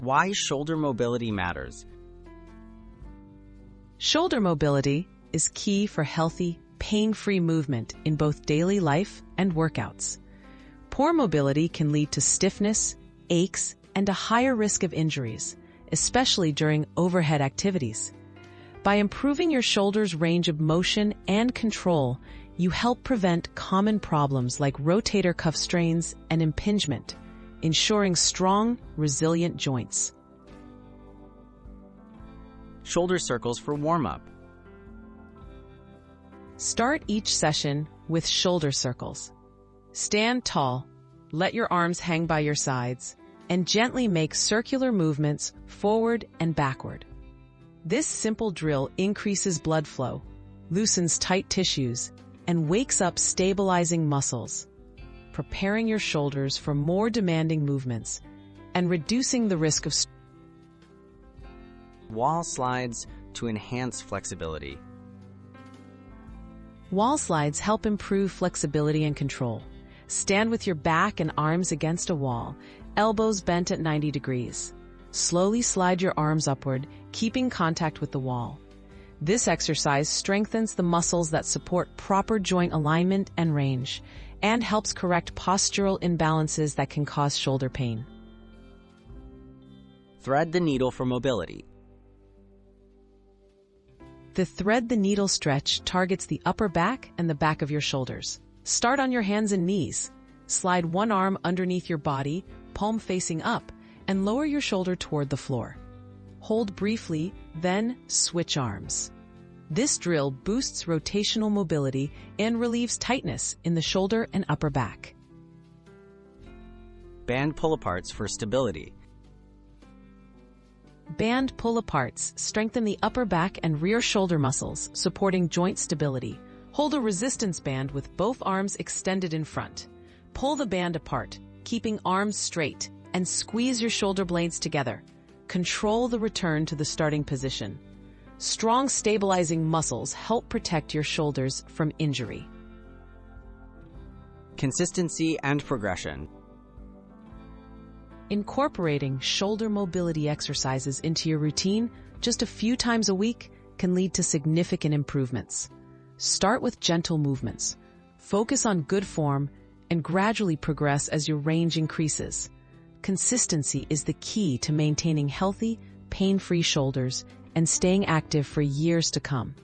Why shoulder mobility matters. Shoulder mobility is key for healthy, pain-free movement in both daily life and workouts. Poor mobility can lead to stiffness, aches, and a higher risk of injuries, especially during overhead activities. By improving your shoulder's range of motion and control, you help prevent common problems like rotator cuff strains and impingement, ensuring strong, resilient joints. Shoulder circles for warm-up. Start each session with shoulder circles. Stand tall, let your arms hang by your sides, and gently make circular movements forward and backward. This simple drill increases blood flow, loosens tight tissues, and wakes up stabilizing muscles, preparing your shoulders for more demanding movements and reducing the risk of Wall slides to enhance flexibility. Wall slides help improve flexibility and control. Stand with your back and arms against a wall, elbows bent at 90 degrees. Slowly slide your arms upward, keeping contact with the wall. This exercise strengthens the muscles that support proper joint alignment and range, and helps correct postural imbalances that can cause shoulder pain. Thread the needle for mobility. The thread the needle stretch targets the upper back and the back of your shoulders. Start on your hands and knees. Slide one arm underneath your body, palm facing up, and lower your shoulder toward the floor. Hold briefly, then switch arms. This drill boosts rotational mobility and relieves tightness in the shoulder and upper back. Band pull-aparts for stability. Band pull-aparts strengthen the upper back and rear shoulder muscles, supporting joint stability. Hold a resistance band with both arms extended in front. Pull the band apart, keeping arms straight, and squeeze your shoulder blades together. Control the return to the starting position. Strong stabilizing muscles help protect your shoulders from injury. Consistency and progression. Incorporating shoulder mobility exercises into your routine just a few times a week can lead to significant improvements. Start with gentle movements. Focus on good form and gradually progress as your range increases. Consistency is the key to maintaining healthy, pain-free shoulders and staying active for years to come.